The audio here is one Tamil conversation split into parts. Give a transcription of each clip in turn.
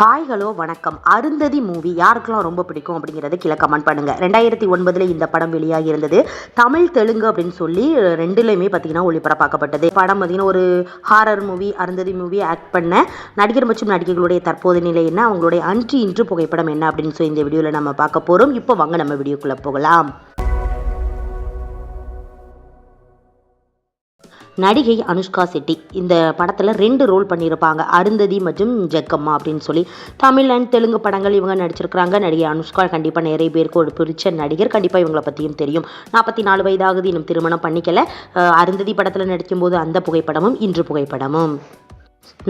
ஹாய் ஹலோ வணக்கம். அருந்ததி மூவி யாருக்கெல்லாம் ரொம்ப பிடிக்கும் அப்படிங்கிறத கீழே கமெண்ட் பண்ணுங்கள். 2009 இந்த படம் வெளியாகி இருந்தது. தமிழ் தெலுங்கு அப்படின்னு சொல்லி ரெண்டுலேயுமே பார்த்தீங்கன்னா ஒளிபரப்பாக்கப்பட்டது. படம் பார்த்தீங்கன்னா ஒரு horror movie. Arundhati movie act பண்ண நடிகர் மற்றும் நடிகைகளுடைய தற்போதைய நிலை என்ன, அவங்களுடைய அன்று இன்று புகைப்படம் என்ன அப்படின்னு சொல்லி இந்த வீடியோவில் நம்ம பார்க்க போகிறோம். இப்போ வாங்க நம்ம வீடியோக்குள்ளே போகலாம். நடிகை அனுஷ்கா செட்டி இந்த படத்தில் 2 ரோல் பண்ணியிருப்பாங்க, அருந்ததி மற்றும் ஜக்கம்மா அப்படின்னு சொல்லி. தமிழ் அண்ட் தெலுங்கு படங்கள் இவங்க நடிச்சிருக்கிறாங்க. நடிகை அனுஷ்கா கண்டிப்பாக நிறைய பேருக்கு ஒரு பிடிச்ச நடிகர். கண்டிப்பாக இவங்களை பற்றியும் தெரியும். 44 வயதாகுது, இன்னும் திருமணம் பண்ணிக்கல. அருந்ததி படத்தில் நடிக்கும்போது அந்த புகைப்படமும் இன்று புகைப்படமும்.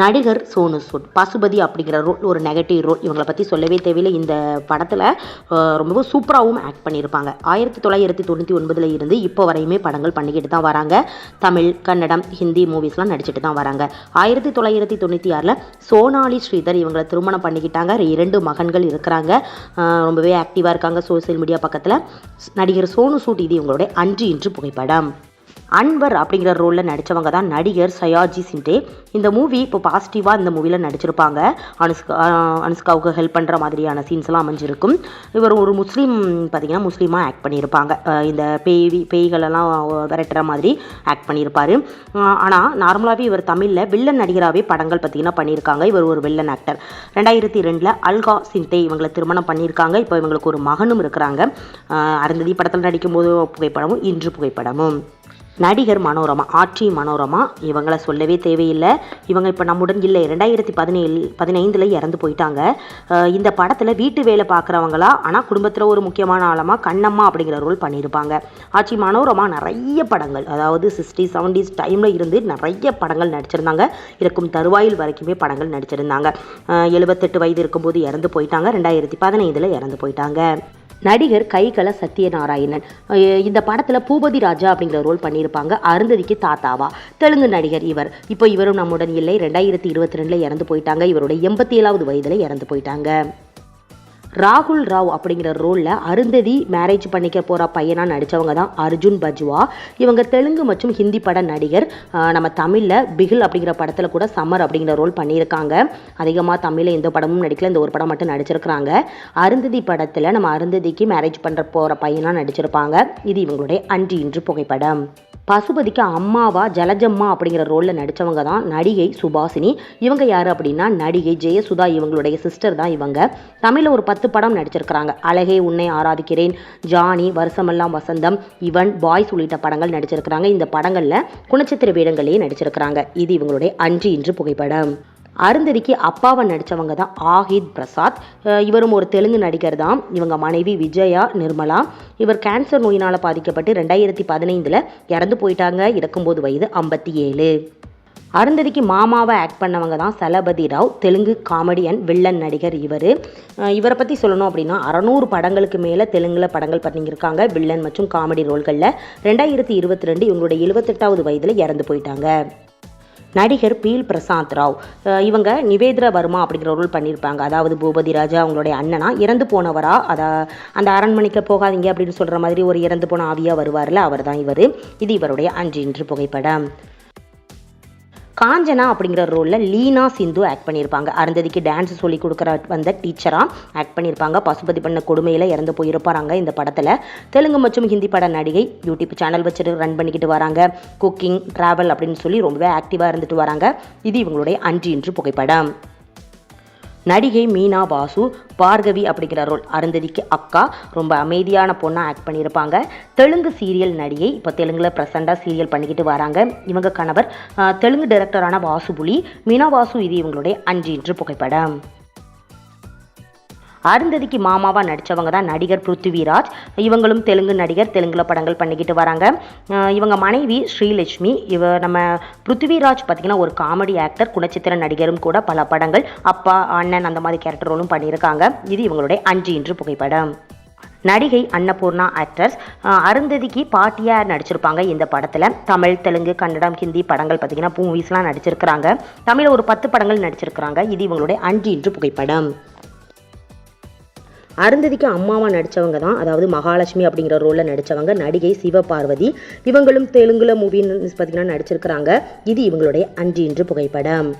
நடிகர் சோனு சூட் பசுபதி அப்படிங்கிற ரோல் ஒரு நெகட்டிவ் ரோல். இவங்களை பற்றி சொல்லவே தேவையில்லை. இந்த படத்தில் ரொம்பவும் சூப்பராகவும் ஆக்ட் பண்ணியிருப்பாங்க. 1999 இருந்து இப்போ வரையுமே படங்கள் பண்ணிக்கிட்டு தான் வராங்க. தமிழ், கன்னடம், ஹிந்தி மூவிஸ்லாம் நடிச்சுட்டு தான் வராங்க. 1996 சோனாலி ஸ்ரீதர் இவங்களை திருமணம் பண்ணிக்கிட்டாங்க. 2 மகன்கள் இருக்கிறாங்க. ரொம்பவே ஆக்டிவாக இருக்காங்க சோசியல் மீடியா பக்கத்தில். நடிகர் சோனு சூட் இது இவங்களுடைய அன்று இன்று புகைப்படம். அன்வர் அப்படிங்கிற ரோலில் நடித்தவங்க தான் நடிகர் சயாஜி சிண்டே. இந்த மூவி இப்போ பாசிட்டிவாக இந்த மூவியில் நடிச்சிருப்பாங்க. அனுஷ்காவுக்கு ஹெல்ப் பண்ணுற மாதிரியான சீன்ஸ்லாம் அமைஞ்சிருக்கும். இவர் ஒரு முஸ்லீம் பார்த்திங்கன்னா முஸ்லீமாக ஆக்ட் பண்ணியிருப்பாங்க. இந்த பேய்களெல்லாம் விரட்டுற மாதிரி ஆக்ட் பண்ணியிருப்பார். ஆனால் நார்மலாகவே இவர் தமிழில் வில்லன் நடிகராகவே படங்கள் பார்த்திங்கன்னா பண்ணியிருக்காங்க. இவர் ஒரு வில்லன் ஆக்டர். 2002 அல்கா சிண்டே இவங்களை திருமணம் பண்ணியிருக்காங்க. இப்போ இவங்களுக்கு ஒரு மகனும் இருக்கிறாங்க. அருந்ததி படத்தில் நடிக்கும்போது புகைப்படமும் இன்று புகைப்படமும். நடிகர் மனோரமா, ஆட்சி மனோரமா இவங்களை சொல்லவே தேவையில்லை. இவங்க இப்போ நம்முடன் இல்லை. 2015 இறந்து போயிட்டாங்க. இந்த படத்தில் வீட்டு வேலை பார்க்குறவங்களா, ஆனால் குடும்பத்தில் ஒரு முக்கியமான ஆழமாக கண்ணம்மா அப்படிங்கிற ரோல் பண்ணியிருப்பாங்க. ஆட்சி மனோரமா நிறைய படங்கள், அதாவது 60s 70s டைமில் இருந்து நிறைய படங்கள் நடிச்சிருந்தாங்க. இருக்கும் தருவாயில் வரைக்குமே படங்கள் நடிச்சிருந்தாங்க. 78 வயது இருக்கும்போது இறந்து போயிட்டாங்க. 2015 இறந்து போயிட்டாங்க. நடிகர் கைகல சத்யநாராயணன் இந்த படத்தில் பூபதி ராஜா அப்படிங்கிற ரோல் பண்ணியிருப்பாங்க. அருந்ததிக்கு தாத்தாவா. தெலுங்கு நடிகர் இவர். இப்போ இவரும் நம்முடன் இல்லை. 2022 இறந்து போயிட்டாங்க. இவருடைய 87வது வயதில் இறந்து போயிட்டாங்க. ராகுல் ராவ் அப்படிங்கிற ரோலில் அருந்ததி மேரேஜ் பண்ணிக்க போகிற பையனாக நடித்தவங்க தான் அர்ஜுன் பஜ்வா. இவங்க தெலுங்கு மற்றும் ஹிந்தி பட நடிகர். நம்ம தமிழில் பிகில் அப்படிங்கிற படத்தில் கூட சம்மர் அப்படிங்கிற ரோல் பண்ணியிருக்காங்க. அதிகமாக தமிழில் எந்த படமும் நடிக்கல, இந்த ஒரு படம் மட்டும் நடிச்சிருக்கிறாங்க. அருந்ததி படத்தில் நம்ம அருந்ததிக்கு மேரேஜ் பண்ணுற போகிற பையனாக நடிச்சிருப்பாங்க. இது இவங்களுடைய அன்று இன்று புகைப்படம். பசுபதிக்கு அம்மாவா ஜலஜம்மா அப்படிங்கிற ரோலில் நடித்தவங்க தான் நடிகை சுபாசினி. இவங்க யார் அப்படின்னா நடிகை ஜெயசுதா இவங்களுடைய சிஸ்டர் தான் இவங்க. தமிழில் ஒரு 10 படம் நடிச்சிருக்கிறாங்க. அழகே உன்னை ஆராதிக்கிறேன், ஜானி, வருஷமெல்லாம் வசந்தம், இவன், பாய்ஸ் உள்ளிட்ட படங்கள் நடிச்சிருக்கிறாங்க. இந்த படங்களில் குணச்சித்திர வேடங்களையே நடிச்சிருக்கிறாங்க. இது இவங்களுடைய அன்று இன்று புகைப்படம். அருந்ததிக்கு அப்பாவை நடித்தவங்க தான் ஆஹித் பிரசாத். இவரும் ஒரு தெலுங்கு நடிகர் தான். இவங்க மனைவி விஜயா நிர்மலா. இவர் கேன்சர் நோயினால் பாதிக்கப்பட்டு 2015 இறந்து போயிட்டாங்க. இறக்கும்போது வயது 57. அருந்ததிக்கு மாமாவை ஆக்ட் பண்ணவங்க தான் Chalapathi Rao. Telugu comedy and villain நடிகர் இவரை பற்றி சொல்லணும் அப்படின்னா 600 படங்களுக்கு மேலே தெலுங்கில் படங்கள் பண்ணியிருக்காங்க வில்லன் மற்றும் காமெடி ரோல்களில். 2022 இவங்களுடைய 78வது வயதில் இறந்து போயிட்டாங்க. நடிகர் பீல் பிரசாந்த் ராவ். இவங்க நிவேத்ர வர்மா அப்படிங்கிற ரோல் பண்ணியிருப்பாங்க. அதாவது பூபதி ராஜா அவங்களுடைய அண்ணனா, இறந்து போனவரா, அந்த அரண்மனைக்கு போகாதீங்க அப்படின்னு சொல்கிற மாதிரி ஒரு இறந்து போன ஆவியாக வருவார்ல, அவர் தான் இவர். இது இவருடைய அன்று இன்று புகைப்படம். காஞ்சனா அப்படிங்கிற ரோலில் லீனா சிந்து ஆக்ட் பண்ணியிருப்பாங்க. அருந்ததிக்கு டான்ஸ் சொல்லி கொடுக்குற வந்த டீச்சராக ஆக்ட் பண்ணியிருப்பாங்க. பசுபதி பண்ண கொடுமையில் இறந்து போயிருப்பாங்க இந்த படத்தில். தெலுங்கு மற்றும் ஹிந்தி பட நடிகை. யூடியூப் சேனல் வச்சுட்டு ரன் பண்ணிக்கிட்டு வராங்க. குக்கிங், ட்ராவல் அப்படின்னு சொல்லி ரொம்பவே ஆக்டிவாக இருந்துட்டு வராங்க. இது இவங்களுடைய அன்று இன்று புகைப்படம். நடிகை மீனா வாசு பார்கவி அப்படிங்கிற ரோல். அருந்ததிக்கு அக்கா. ரொம்ப அமைதியான பொண்ணாக ஆக்ட் பண்ணியிருப்பாங்க. தெலுங்கு சீரியல் நடிகை. இப்போ தெலுங்கில் ப்ரெசண்டாக சீரியல் பண்ணிக்கிட்டு வராங்க. இவங்க கணவர் தெலுங்கு டைரக்டரான வாசுபுலி. மீனா வாசு இது இவங்களுடைய அன்று இன்று புகைப்படம். அருந்ததிக்கு மாமாவாக நடித்தவங்க தான் நடிகர் பிருத்திவிராஜ். இவங்களும் தெலுங்கு நடிகர். தெலுங்குல படங்கள் பண்ணிக்கிட்டு வராங்க. இவங்க மனைவி ஸ்ரீலட்சுமி. நம்ம பிருத்திவிராஜ் பார்த்திங்கன்னா ஒரு காமெடி ஆக்டர், குணச்சித்திர நடிகரும் கூட. பல படங்கள் அப்பா, அண்ணன் அந்த மாதிரி கேரக்டர் ரோலும் பண்ணியிருக்காங்க. இது இவங்களுடைய அன்று இன்று புகைப்படம். நடிகை அன்னபூர்ணா ஆக்டர்ஸ். அருந்ததிக்கு பாட்டியாக நடிச்சிருப்பாங்க இந்த படத்தில். தமிழ், தெலுங்கு, கன்னடம், ஹிந்தி படங்கள் பார்த்திங்கன்னா மூவிஸ்லாம் நடிச்சிருக்கிறாங்க. தமிழில் ஒரு 10 படங்கள் நடிச்சிருக்கிறாங்க. இது இவங்களுடைய அன்று இன்று புகைப்படம். அருந்ததிக்கு அம்மாவாக நடித்தவங்க தான், அதாவது மகாலட்சுமி அப்படிங்கிற ரோலில் நடித்தவங்க நடிகை சிவபார்வதி. இவங்களும் தெலுங்குல மூவின்னு பார்த்திங்கன்னா நடிச்சிருக்கிறாங்க. இது இவங்களுடைய அன்று இன்று புகைப்படம்.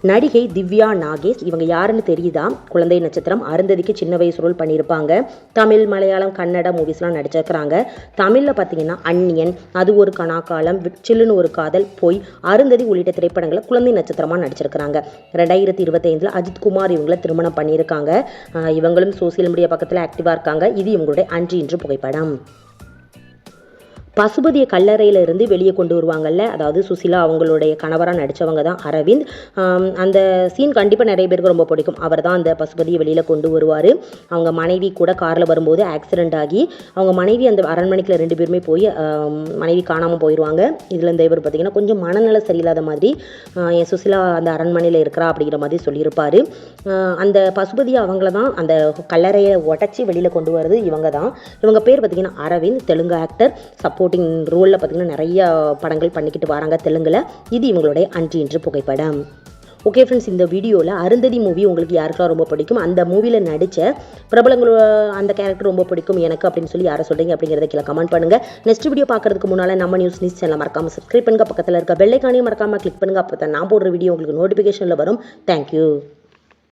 நடிகை திவ்யா நாகேஷ் இவங்க யாருன்னு தெரியுதா? குழந்தை நட்சத்திரம். அருந்ததிக்கு சின்ன வயசு ரோல் பண்ணியிருப்பாங்க. தமிழ், மலையாளம், கன்னட மூவிஸ்லாம் நடிச்சிருக்கிறாங்க. தமிழில் பார்த்தீங்கன்னா அந்நியன், அது ஒரு கனாக்காலம், சில்லுன்னு ஒரு காதல், பொய், அருந்ததி உள்ளிட்ட திரைப்படங்களை குழந்தை நட்சத்திரமாக நடிச்சிருக்கிறாங்க. 2025 அஜித்குமார் இவங்களை திருமணம் பண்ணியிருக்காங்க. இவங்களும் சோசியல் மீடியா பக்கத்தில் ஆக்டிவாக இருக்காங்க. இது இவங்களுடைய அன்று இன்று புகைப்படம். பசுபதியை கல்லறையில இருந்து வெளியே கொண்டு வருவாங்கல்ல, அதாவது சுசிலா அவங்களுடைய கணவராக நடித்தவங்க தான் அரவிந்த். அந்த சீன் கண்டிப்பாக நிறைய பேருக்கு ரொம்ப பிடிக்கும். அவர் தான் அந்த பசுபதியை வெளியில் கொண்டு வருவார். அவங்க மனைவி கூட காரில் வரும்போது ஆக்சிடென்ட் ஆகி அவங்க மனைவி அந்த அரண்மனைக்குள்ள 2 பேருமே போய் மனைவி காணாமல் போயிடுவாங்க. இதில் இந்த இவர் பார்த்திங்கன்னா கொஞ்சம் மனநல சரியில்லாத மாதிரி என் சுசிலா அந்த அரண்மனையில் இருக்கிறா அப்படிங்கிற மாதிரி சொல்லியிருப்பார். அந்த பசுபதி அவங்கள தான் அந்த கல்லறையை உடச்சி வெளியில் கொண்டு வருது இவங்க தான். இவங்க பேர் பார்த்திங்கன்னா அரவிந்த், தெலுங்கு ஆக்டர், சப்போர்ட்டிங் ரோலில் பார்த்திங்கன்னா நிறைய படங்கள் பண்ணிக்கிட்டு வராங்க தெலுங்கில். இது இவங்களுடைய அன்று இன்று புகைப்படம். ஓகே ஃப்ரெண்ட்ஸ், இந்த வீடியோவில் அருந்ததி மூவி உங்களுக்கு யாருக்கெல்லாம் ரொம்ப பிடிக்கும், அந்த மூவியில் நடித்த பிரபலங்களோட அந்த கேரக்டர் ரொம்ப பிடிக்கும் எனக்கு அப்படின்னு சொல்லி யாரை சொல்கிறீங்க அப்படிங்கிறத கீழே கமெண்ட் பண்ணுங்கள். நெக்ஸ்ட் வீடியோ பார்க்குறதுக்கு முன்னால் நம்ம நியூஸ் சேனலை மறக்காமல் சப்ஸ்கிரைப் பண்ணுங்கள். பக்கத்தில் இருக்க பெல் ஐகானையும் மறக்காமல் கிளிக் பண்ணுங்கள். அப்போ தான் நான் போடுற வீடியோ உங்களுக்கு நோட்டிஃபிகேஷனில் வரும். தேங்க்யூ.